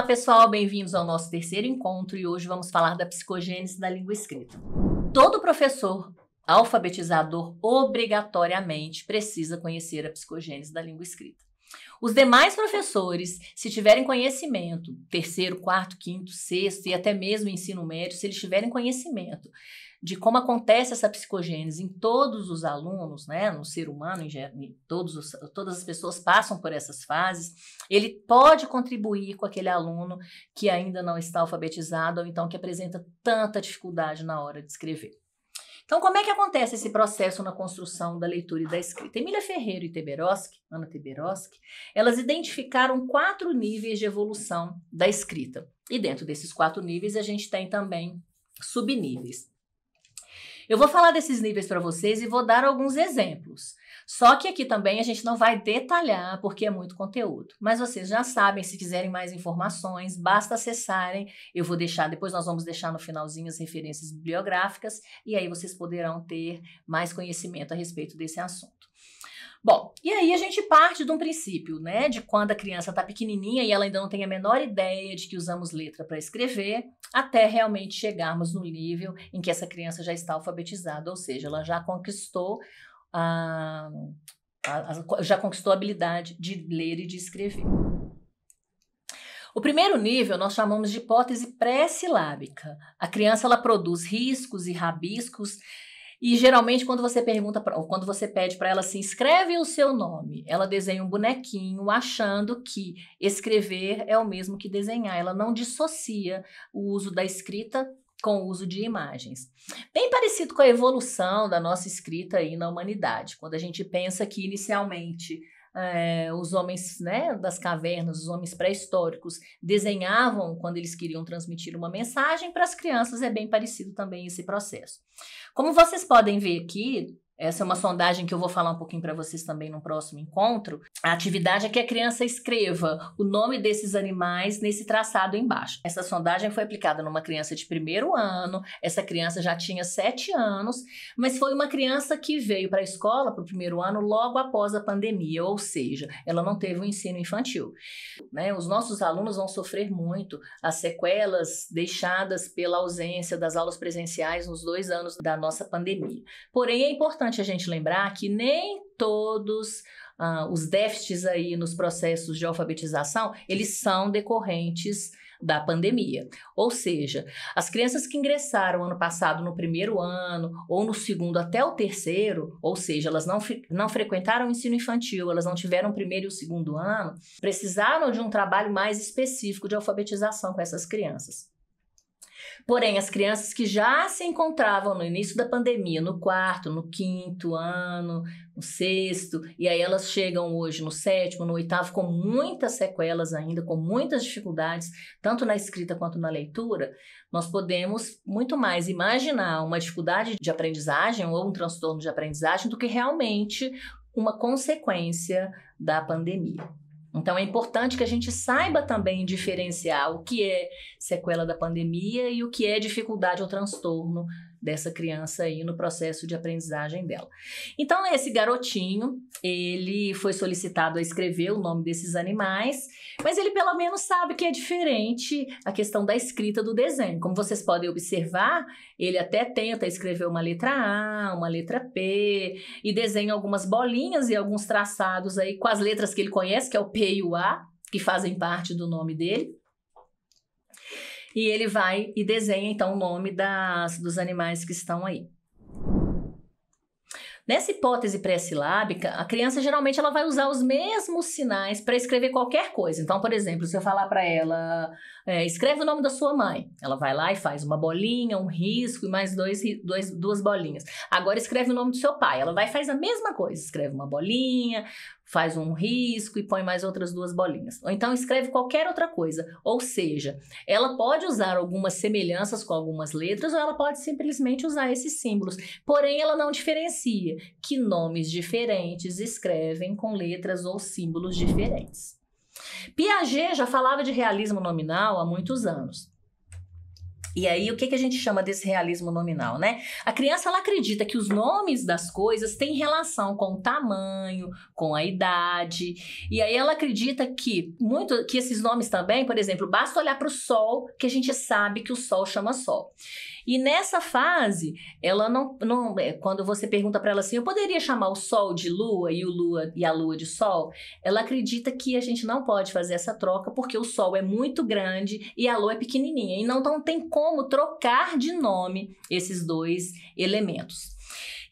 Olá pessoal, bem-vindos ao nosso terceiro encontro e hoje vamos falar da psicogênese da língua escrita. Todo professor alfabetizador obrigatoriamente precisa conhecer a psicogênese da língua escrita. Os demais professores, se tiverem conhecimento, terceiro, quarto, quinto, sexto e até mesmo ensino médio, se eles tiverem conhecimento de como acontece essa psicogênese em todos os alunos, né, no ser humano, todas as pessoas passam por essas fases, ele pode contribuir com aquele aluno que ainda não está alfabetizado ou então que apresenta tanta dificuldade na hora de escrever. Então, como é que acontece esse processo na construção da leitura e da escrita? Emília Ferreira e Ana Teberoski, elas identificaram 4 níveis de evolução da escrita. E dentro desses 4 níveis, a gente tem também subníveis. Eu vou falar desses níveis para vocês e vou dar alguns exemplos. Só que aqui também a gente não vai detalhar porque é muito conteúdo. Mas vocês já sabem, se quiserem mais informações, basta acessarem. Eu vou deixar, depois nós vamos deixar no finalzinho as referências bibliográficas e aí vocês poderão ter mais conhecimento a respeito desse assunto. Bom, e aí a gente parte de um princípio, né, de quando a criança está pequenininha e ela ainda não tem a menor ideia de que usamos letra para escrever, até realmente chegarmos no nível em que essa criança já está alfabetizada, ou seja, ela já conquistou a habilidade de ler e de escrever. O primeiro nível nós chamamos de hipótese pré-silábica. A criança ela produz riscos e rabiscos. E geralmente quando você pede para ela assim, escreve o seu nome, ela desenha um bonequinho achando que escrever é o mesmo que desenhar. Ela não dissocia o uso da escrita com o uso de imagens. Bem parecido com a evolução da nossa escrita aí na humanidade, quando a gente pensa que inicialmente os homens, né, das cavernas, os homens pré-históricos, desenhavam quando eles queriam transmitir uma mensagem. Para as crianças é bem parecido também esse processo. Como vocês podem ver aqui, essa é uma sondagem que eu vou falar um pouquinho para vocês também no próximo encontro. A atividade é que a criança escreva o nome desses animais nesse traçado embaixo. Essa sondagem foi aplicada numa criança de 1º ano, essa criança já tinha 7 anos, mas foi uma criança que veio para a escola, para o 1º ano, logo após a pandemia, ou seja, ela não teve um ensino infantil. Né? Os nossos alunos vão sofrer muito as sequelas deixadas pela ausência das aulas presenciais nos 2 anos da nossa pandemia. Porém, é importante a gente lembrar que nem todos os déficits aí nos processos de alfabetização, eles são decorrentes da pandemia. Ou seja, as crianças que ingressaram ano passado no 1º ano, ou no 2º até o 3º, ou seja, elas não frequentaram o ensino infantil, elas não tiveram o 1º e o 2º ano, precisaram de um trabalho mais específico de alfabetização com essas crianças. Porém, as crianças que já se encontravam no início da pandemia, no 4º, no 5º ano, no 6º, e aí elas chegam hoje no 7º, no 8º, com muitas sequelas ainda, com muitas dificuldades, tanto na escrita quanto na leitura, nós podemos muito mais imaginar uma dificuldade de aprendizagem ou um transtorno de aprendizagem do que realmente uma consequência da pandemia. Então, é importante que a gente saiba também diferenciar o que é sequela da pandemia e o que é dificuldade ou transtorno dessa criança aí no processo de aprendizagem dela. Então, esse garotinho, ele foi solicitado a escrever o nome desses animais, mas ele pelo menos sabe que é diferente a questão da escrita do desenho. Como vocês podem observar, ele até tenta escrever uma letra A, uma letra P, e desenha algumas bolinhas e alguns traçados aí com as letras que ele conhece, que é o P e o A, que fazem parte do nome dele. E ele vai e desenha, então, o nome dos animais que estão aí. Nessa hipótese pré-silábica, a criança geralmente ela vai usar os mesmos sinais para escrever qualquer coisa. Então, por exemplo, se eu falar para ela, escreve o nome da sua mãe, ela vai lá e faz uma bolinha, um risco e mais 2 bolinhas. Agora escreve o nome do seu pai, ela vai e faz a mesma coisa, escreve uma bolinha, faz um risco e põe mais outras 2 bolinhas. Ou então escreve qualquer outra coisa. Ou seja, ela pode usar algumas semelhanças com algumas letras ou ela pode simplesmente usar esses símbolos. Porém, ela não diferencia que nomes diferentes escrevem com letras ou símbolos diferentes. Piaget já falava de realismo nominal há muitos anos. E aí, o que a gente chama desse realismo nominal, né? A criança, ela acredita que os nomes das coisas têm relação com o tamanho, com a idade, e aí ela acredita que esses nomes também, por exemplo, basta olhar para o sol que a gente sabe que o sol chama sol. E nessa fase, ela não quando você pergunta para ela assim, eu poderia chamar o sol de lua e a lua de sol? Ela acredita que a gente não pode fazer essa troca porque o sol é muito grande e a lua é pequenininha. E não tem como trocar de nome esses dois elementos.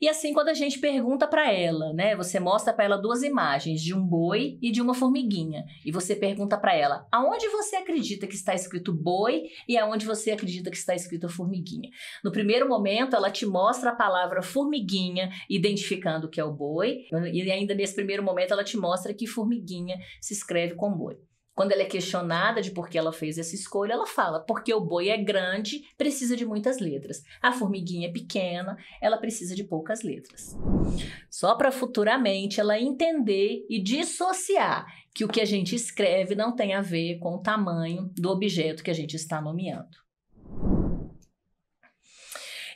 E assim, quando a gente pergunta para ela, né, você mostra para ela duas imagens de um boi e de uma formiguinha, e você pergunta para ela, aonde você acredita que está escrito boi e aonde você acredita que está escrito formiguinha? No primeiro momento, ela te mostra a palavra formiguinha, identificando que é o boi, e ainda nesse primeiro momento ela te mostra que formiguinha se escreve com boi. Quando ela é questionada de por que ela fez essa escolha, ela fala, porque o boi é grande, precisa de muitas letras. A formiguinha é pequena, ela precisa de poucas letras. Só para futuramente ela entender e dissociar que o que a gente escreve não tem a ver com o tamanho do objeto que a gente está nomeando.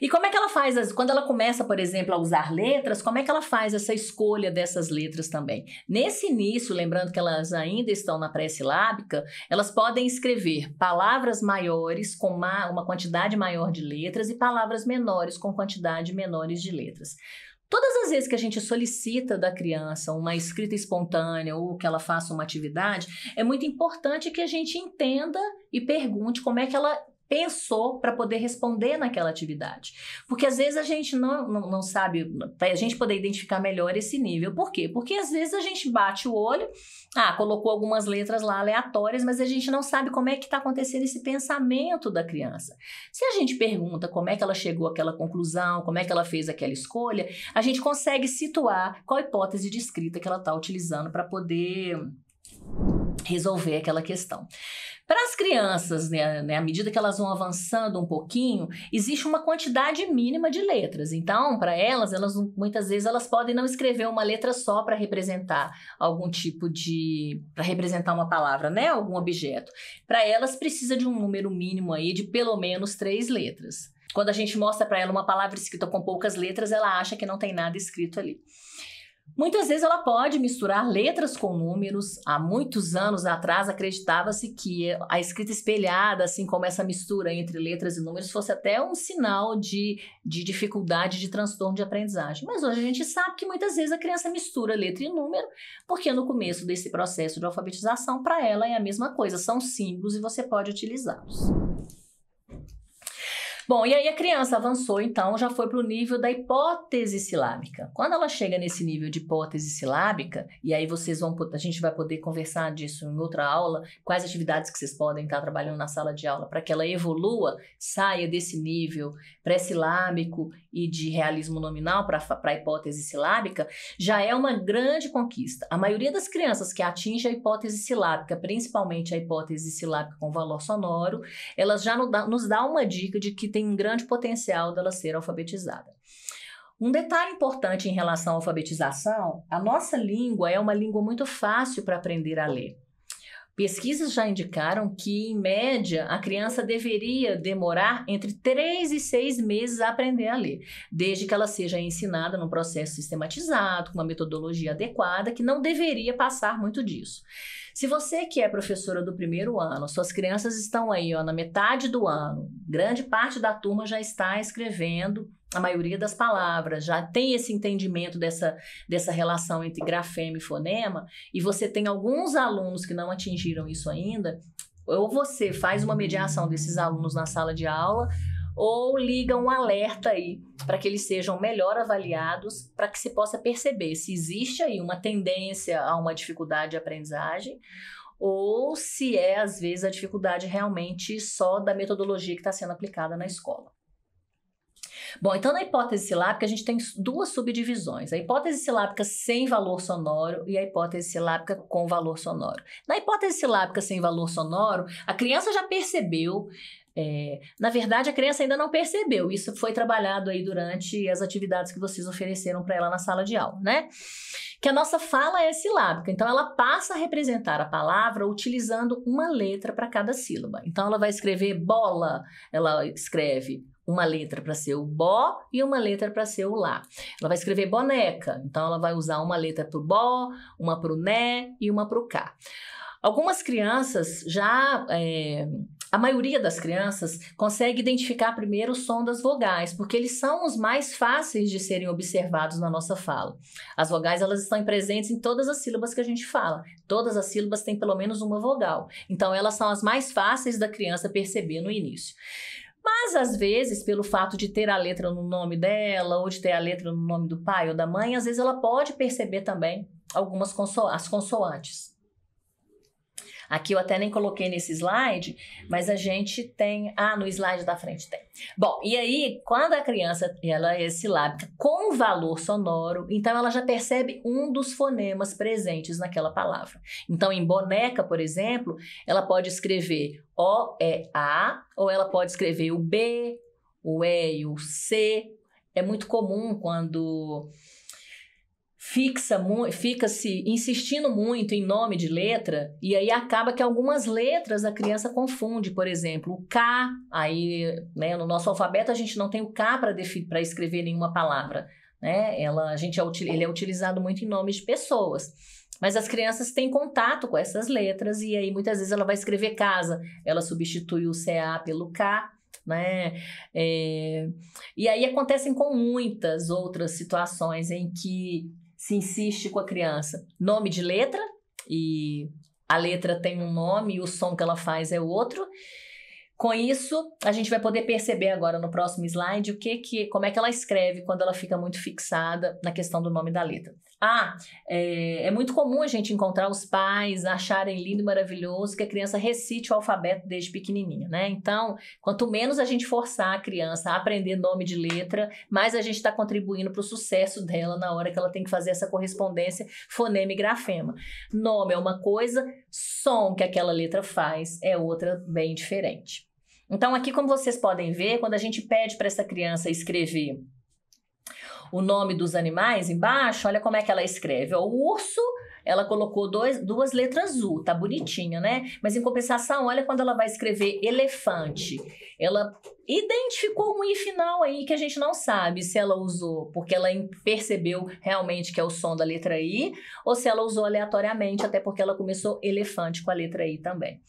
E como é que ela faz, quando ela começa, por exemplo, a usar letras, como é que ela faz essa escolha dessas letras também? Nesse início, lembrando que elas ainda estão na pré-silábica, elas podem escrever palavras maiores com uma quantidade maior de letras e palavras menores com quantidade menores de letras. Todas as vezes que a gente solicita da criança uma escrita espontânea ou que ela faça uma atividade, é muito importante que a gente entenda e pergunte como é que ela pensou para poder responder naquela atividade. Porque às vezes a gente não sabe, para a gente poder identificar melhor esse nível. Por quê? Porque às vezes a gente bate o olho, colocou algumas letras lá aleatórias, mas a gente não sabe como é que está acontecendo esse pensamento da criança. Se a gente pergunta como é que ela chegou àquela conclusão, como é que ela fez aquela escolha, a gente consegue situar qual hipótese de escrita que ela está utilizando para poder resolver aquela questão. Para as crianças, né, à medida que elas vão avançando um pouquinho, existe uma quantidade mínima de letras. Então, para elas, muitas vezes elas podem não escrever uma letra só para representar algum tipo para representar uma palavra, né, algum objeto. Para elas, precisa de um número mínimo aí de pelo menos 3 letras. Quando a gente mostra para ela uma palavra escrita com poucas letras, ela acha que não tem nada escrito ali. Muitas vezes ela pode misturar letras com números. Há muitos anos atrás acreditava-se que a escrita espelhada, assim como essa mistura entre letras e números, fosse até um sinal de dificuldade, de transtorno de aprendizagem. Mas hoje a gente sabe que muitas vezes a criança mistura letra e número, porque no começo desse processo de alfabetização, para ela é a mesma coisa, são símbolos e você pode utilizá-los. Bom, e aí a criança avançou, então, já foi para o nível da hipótese silábica. Quando ela chega nesse nível de hipótese silábica, e aí a gente vai poder conversar disso em outra aula, quais atividades que vocês podem estar trabalhando na sala de aula para que ela evolua, saia desse nível pré-silábico e de realismo nominal para a hipótese silábica, já é uma grande conquista. A maioria das crianças que atinge a hipótese silábica, principalmente a hipótese silábica com valor sonoro, elas já nos dá uma dica de que tem um grande potencial dela ser alfabetizada. Um detalhe importante em relação à alfabetização, a nossa língua é uma língua muito fácil para aprender a ler. Pesquisas já indicaram que, em média, a criança deveria demorar entre 3 e 6 meses a aprender a ler, desde que ela seja ensinada num processo sistematizado, com uma metodologia adequada, que não deveria passar muito disso. Se você que é professora do primeiro ano, suas crianças estão aí na metade do ano, grande parte da turma já está escrevendo a maioria das palavras, já tem esse entendimento dessa relação entre grafema e fonema, e você tem alguns alunos que não atingiram isso ainda, ou você faz uma mediação desses alunos na sala de aula, ou liga um alerta aí para que eles sejam melhor avaliados, para que se possa perceber se existe aí uma tendência a uma dificuldade de aprendizagem ou se é, às vezes, a dificuldade realmente só da metodologia que está sendo aplicada na escola. Bom, então na hipótese silábica a gente tem 2 subdivisões, a hipótese silábica sem valor sonoro e a hipótese silábica com valor sonoro. Na hipótese silábica sem valor sonoro, a criança já percebeu. Na verdade, a criança ainda não percebeu. Isso foi trabalhado aí durante as atividades que vocês ofereceram para ela na sala de aula, né? que a nossa fala é silábica, então ela passa a representar a palavra utilizando uma letra para cada sílaba. Então ela vai escrever bola, ela escreve uma letra para ser o bó e uma letra para ser o lá. Ela vai escrever boneca, então ela vai usar uma letra para o bó, uma para o né e uma para o cá. Algumas crianças já... A maioria das crianças consegue identificar primeiro o som das vogais, porque eles são os mais fáceis de serem observados na nossa fala. As vogais, elas estão presentes em todas as sílabas que a gente fala. Todas as sílabas têm pelo menos uma vogal. Então, elas são as mais fáceis da criança perceber no início. Mas, às vezes, pelo fato de ter a letra no nome dela, ou de ter a letra no nome do pai ou da mãe, às vezes ela pode perceber também as consoantes. Aqui eu até nem coloquei nesse slide, mas a gente tem... no slide da frente tem. Bom, e aí, quando a criança ela é silábica com valor sonoro, então ela já percebe um dos fonemas presentes naquela palavra. Então, em boneca, por exemplo, ela pode escrever O, E, A, ou ela pode escrever o B, o E e o C. É muito comum quando... fica-se insistindo muito em nome de letra, e aí acaba que algumas letras a criança confunde, por exemplo, o K, aí, né, no nosso alfabeto a gente não tem o K para escrever nenhuma palavra, né? Ele é utilizado muito em nomes de pessoas, mas as crianças têm contato com essas letras, e aí muitas vezes ela vai escrever casa, ela substitui o CA pelo K, né? E aí acontecem com muitas outras situações em que se insiste com a criança. Nome de letra, e a letra tem um nome e o som que ela faz é outro. Com isso, a gente vai poder perceber agora no próximo slide como é que ela escreve quando ela fica muito fixada na questão do nome da letra. É muito comum a gente encontrar os pais acharem lindo e maravilhoso que a criança recite o alfabeto desde pequenininha, né? Então, quanto menos a gente forçar a criança a aprender nome de letra, mais a gente está contribuindo para o sucesso dela na hora que ela tem que fazer essa correspondência fonema e grafema. Nome é uma coisa, som que aquela letra faz é outra bem diferente. Então, aqui, como vocês podem ver, quando a gente pede para essa criança escrever o nome dos animais embaixo, olha como é que ela escreve. O urso, ela colocou duas letras U, tá bonitinho, né? Mas em compensação, olha quando ela vai escrever elefante. Ela identificou um I final aí que a gente não sabe se ela usou porque ela percebeu realmente que é o som da letra I, ou se ela usou aleatoriamente, até porque ela começou elefante com a letra I também.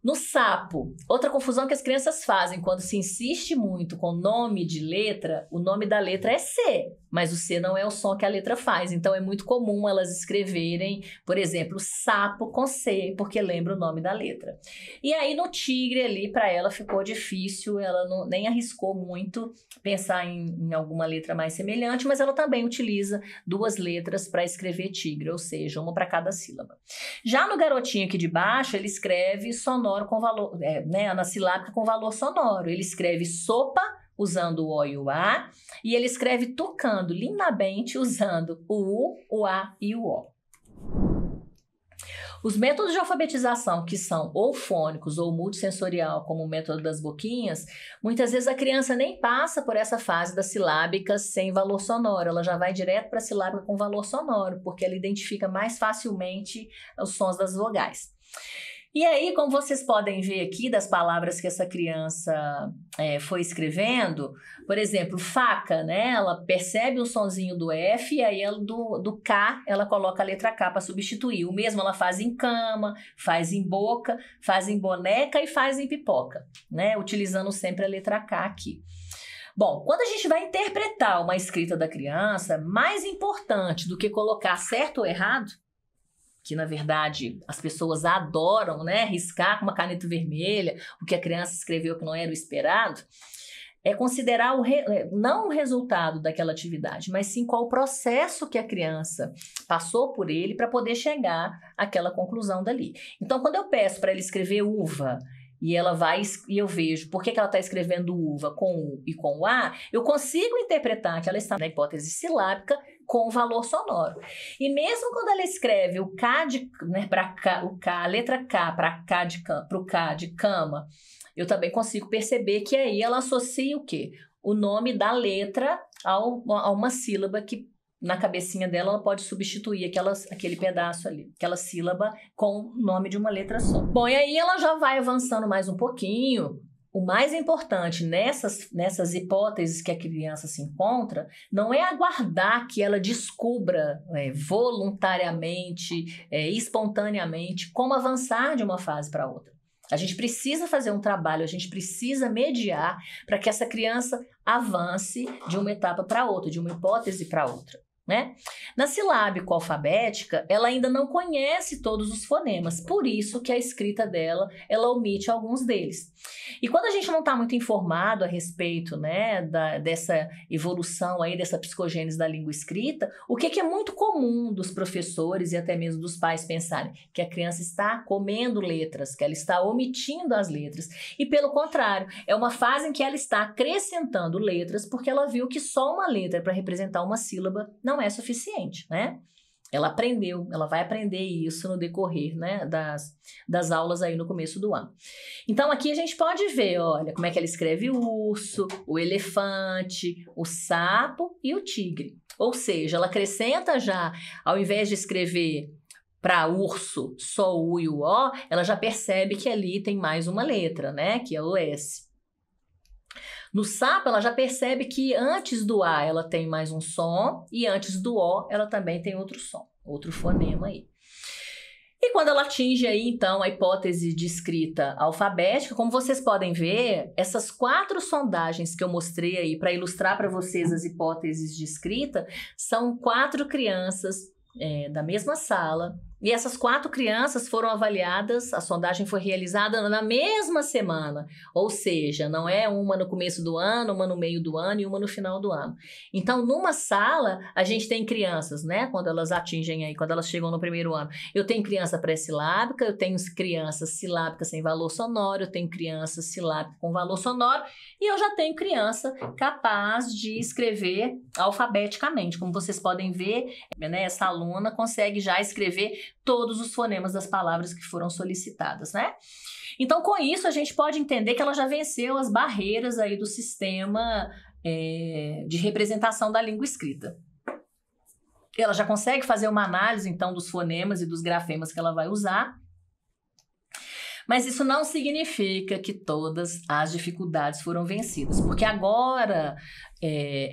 No sapo, outra confusão que as crianças fazem quando se insiste muito com nome de letra, o nome da letra é C, mas o C não é o som que a letra faz, então é muito comum elas escreverem, por exemplo, sapo com C, porque lembra o nome da letra. E aí no tigre ali, para ela ficou difícil, ela nem arriscou muito pensar em alguma letra mais semelhante, mas ela também utiliza duas letras para escrever tigre, ou seja, uma para cada sílaba. Já no garotinho aqui de baixo, ele escreve sonoro com valor, anassilábica com valor sonoro. Ele escreve sopa usando o O e o A, e ele escreve tocando lindamente usando o U, o A e o O. Os métodos de alfabetização que são ou fônicos ou multissensorial, como o método das boquinhas, muitas vezes a criança nem passa por essa fase das silábicas sem valor sonoro, ela já vai direto para a silábica com valor sonoro, porque ela identifica mais facilmente os sons das vogais. E aí, como vocês podem ver aqui das palavras que essa criança foi escrevendo, por exemplo, faca, né? Ela percebe o sonzinho do F e aí ela, do K, ela coloca a letra K para substituir. O mesmo ela faz em cama, faz em boca, faz em boneca e faz em pipoca, né? Utilizando sempre a letra K aqui. Bom, quando a gente vai interpretar uma escrita da criança, mais importante do que colocar certo ou errado, que na verdade as pessoas adoram, né, riscar com uma caneta vermelha o que a criança escreveu que não era o esperado, é considerar não o resultado daquela atividade, mas sim qual o processo que a criança passou por ele para poder chegar àquela conclusão dali. Então, quando eu peço para ela escrever uva, e ela vai, e eu vejo por que ela está escrevendo uva com U e com o A, eu consigo interpretar que ela está na hipótese silábica com valor sonoro. E mesmo quando ela escreve o K a letra K para o K de cama, eu também consigo perceber que aí ela associa o quê? O nome da letra a uma sílaba que na cabecinha dela, ela pode substituir aquele pedaço ali, aquela sílaba com o nome de uma letra só. Bom, e aí ela já vai avançando mais um pouquinho. O mais importante nessas hipóteses que a criança se encontra não é aguardar que ela descubra voluntariamente, espontaneamente, como avançar de uma fase para outra. A gente precisa fazer um trabalho, a gente precisa mediar para que essa criança avance de uma etapa para outra, de uma hipótese para outra. Né? Na silábico-alfabética, ela ainda não conhece todos os fonemas, por isso que a escrita dela, ela omite alguns deles. E quando a gente não está muito informado a respeito, né, dessa evolução aí, dessa psicogênese da língua escrita, o que é muito comum dos professores e até mesmo dos pais pensarem? Que a criança está comendo letras, que ela está omitindo as letras. E pelo contrário, é uma fase em que ela está acrescentando letras porque ela viu que só uma letra para representar uma sílaba não é suficiente, né? Ela aprendeu, ela vai aprender isso no decorrer, né, das aulas aí no começo do ano. Então aqui a gente pode ver, olha, como é que ela escreve o urso, o elefante, o sapo e o tigre. Ou seja, ela acrescenta já, ao invés de escrever para urso só o U e o O, ela já percebe que ali tem mais uma letra, né, que é o S. No sapo, ela já percebe que antes do A ela tem mais um som e antes do O ela também tem outro som, outro fonema aí. E quando ela atinge aí, então, a hipótese de escrita alfabética, como vocês podem ver, essas 4 sondagens que eu mostrei aí para ilustrar para vocês as hipóteses de escrita, são 4 crianças da mesma sala. E essas 4 crianças foram avaliadas, a sondagem foi realizada na mesma semana, ou seja, não é uma no começo do ano, uma no meio do ano e uma no final do ano. Então, numa sala, a gente tem crianças, né, quando elas atingem aí, quando elas chegam no primeiro ano, eu tenho criança pré-silábica, eu tenho crianças silábicas sem valor sonoro, eu tenho criança silábica com valor sonoro e eu já tenho criança capaz de escrever alfabeticamente. Como vocês podem ver, né, essa aluna consegue já escrever todos os fonemas das palavras que foram solicitadas, né? Então, com isso, a gente pode entender que ela já venceu as barreiras aí do sistema de representação da língua escrita. Ela já consegue fazer uma análise, então, dos fonemas e dos grafemas que ela vai usar. Mas isso não significa que todas as dificuldades foram vencidas, porque agora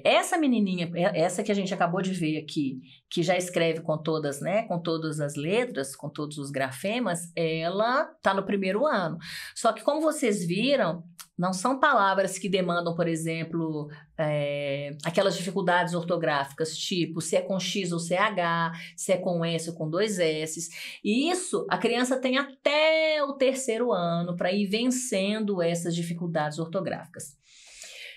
essa menininha, essa que a gente acabou de ver aqui, que já escreve com todas, né, com todas as letras, com todos os grafemas, ela está no primeiro ano. Só que como vocês viram, não são palavras que demandam, por exemplo, aquelas dificuldades ortográficas, tipo se é com X ou CH, se é com S ou com 2 S. E isso a criança tem até o terceiro ano para ir vencendo essas dificuldades ortográficas.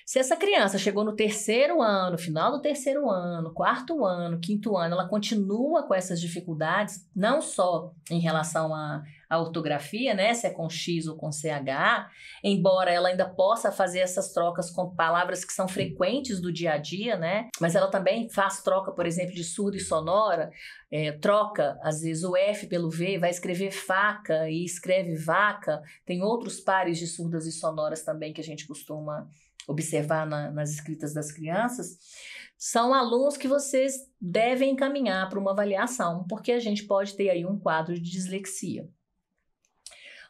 Se essa criança chegou no terceiro ano, final do terceiro ano, quarto ano, quinto ano, ela continua com essas dificuldades, não só em relação à ortografia, né, se é com X ou com CH, embora ela ainda possa fazer essas trocas com palavras que são frequentes do dia a dia, né, mas ela também faz troca, por exemplo, de surda e sonora, troca, às vezes, o F pelo V, vai escrever faca e escreve vaca, tem outros pares de surdas e sonoras também que a gente costuma observar nas escritas das crianças, são alunos que vocês devem encaminhar para uma avaliação, porque a gente pode ter aí um quadro de dislexia,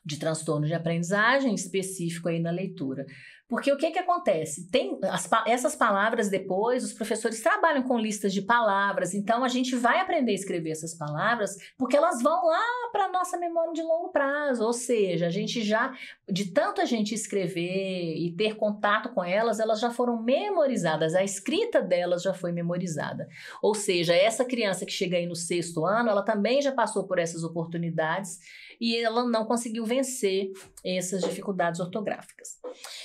de transtorno de aprendizagem específico aí na leitura. Porque o que acontece? Essas palavras depois, os professores trabalham com listas de palavras, então a gente vai aprender a escrever essas palavras porque elas vão lá para a nossa memória de longo prazo, ou seja, a gente já, de tanto a gente escrever e ter contato com elas já foram memorizadas, a escrita delas já foi memorizada. Ou seja, essa criança que chega aí no 6º ano, ela também já passou por essas oportunidades e ela não conseguiu vencer essas dificuldades ortográficas.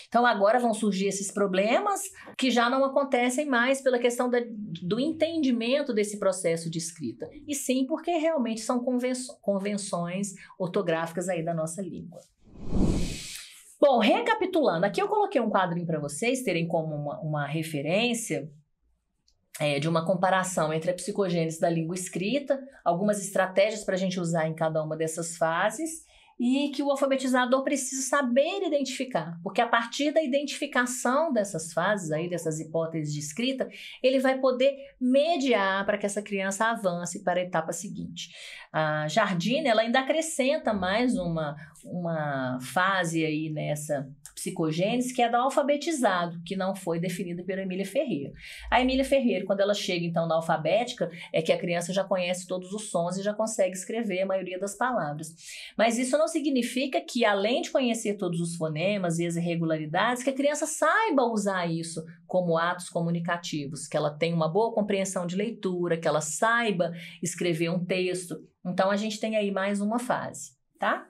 Então, agora vão surgir esses problemas que já não acontecem mais pela questão do entendimento desse processo de escrita, e sim porque realmente são convenções ortográficas aí da nossa língua. Bom, recapitulando, aqui eu coloquei um quadrinho para vocês terem como uma referência de uma comparação entre a psicogênese da língua escrita, algumas estratégias para a gente usar em cada uma dessas fases, e que o alfabetizador precisa saber identificar, porque a partir da identificação dessas fases aí, dessas hipóteses de escrita, ele vai poder mediar para que essa criança avance para a etapa seguinte. A Jardine, ela ainda acrescenta mais uma fase aí nessa psicogênese, que é da alfabetizado, que não foi definida pela Emília Ferreira. A Emília Ferreira, quando ela chega então na alfabética, é que a criança já conhece todos os sons e já consegue escrever a maioria das palavras. Mas isso não significa que, além de conhecer todos os fonemas e as irregularidades, que a criança saiba usar isso como atos comunicativos, que ela tenha uma boa compreensão de leitura, que ela saiba escrever um texto. Então, a gente tem aí mais uma fase, tá?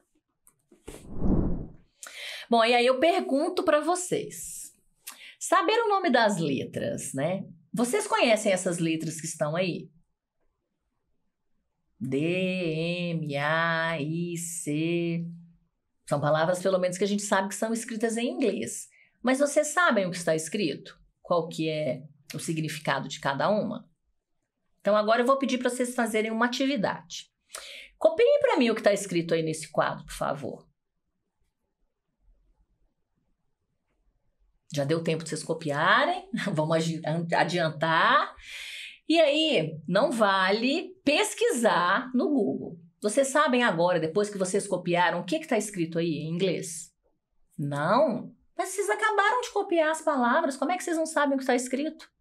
Bom, e aí eu pergunto para vocês. Saber o nome das letras, né? Vocês conhecem essas letras que estão aí? D, M, A, I, C. São palavras, pelo menos, que a gente sabe que são escritas em inglês. Mas vocês sabem o que está escrito? Qual que é o significado de cada uma? Então, agora eu vou pedir para vocês fazerem uma atividade. Copiem para mim o que está escrito aí nesse quadro, por favor. Já deu tempo de vocês copiarem? Vamos adiantar. E aí, não vale pesquisar no Google. Vocês sabem agora, depois que vocês copiaram, o que está escrito aí em inglês? Não. Mas vocês acabaram de copiar as palavras, como é que vocês não sabem o que está escrito?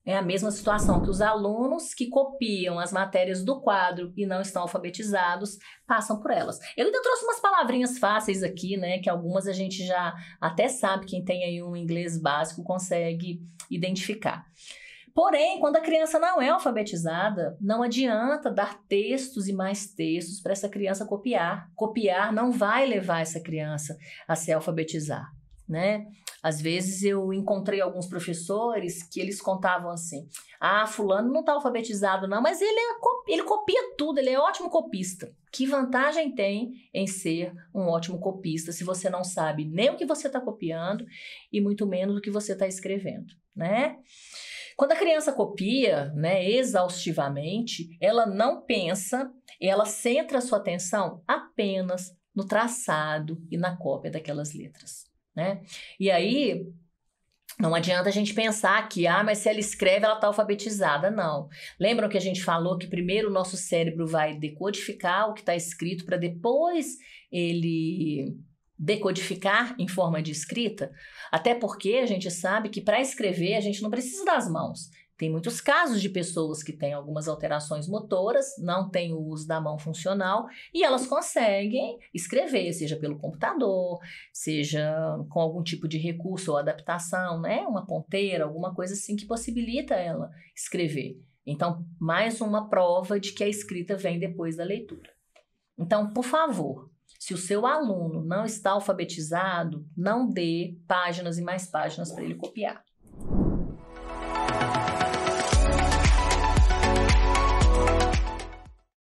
É a mesma situação que os alunos que copiam as matérias do quadro e não estão alfabetizados passam por elas. Eu ainda trouxe umas palavrinhas fáceis aqui, né? Que algumas a gente já até sabe, quem tem aí um inglês básico consegue identificar. Porém, quando a criança não é alfabetizada, não adianta dar textos e mais textos para essa criança copiar. Copiar não vai levar essa criança a se alfabetizar, né? Às vezes eu encontrei alguns professores que eles contavam assim: ah, fulano não está alfabetizado não, mas ele copia tudo, ele é ótimo copista. Que vantagem tem em ser um ótimo copista se você não sabe nem o que você está copiando e muito menos o que você está escrevendo, né? Quando a criança copia, né, exaustivamente, ela não pensa, ela centra a sua atenção apenas no traçado e na cópia daquelas letras, né? E aí, não adianta a gente pensar que, mas se ela escreve, ela está alfabetizada. Não. Lembram que a gente falou que primeiro o nosso cérebro vai decodificar o que está escrito para depois ele decodificar em forma de escrita? Até porque a gente sabe que para escrever a gente não precisa das mãos. Tem muitos casos de pessoas que têm algumas alterações motoras, não têm o uso da mão funcional e elas conseguem escrever, seja pelo computador, seja com algum tipo de recurso ou adaptação, né? Uma ponteira, alguma coisa assim que possibilita ela escrever. Então, mais uma prova de que a escrita vem depois da leitura. Então, por favor, se o seu aluno não está alfabetizado, não dê páginas e mais páginas para ele copiar.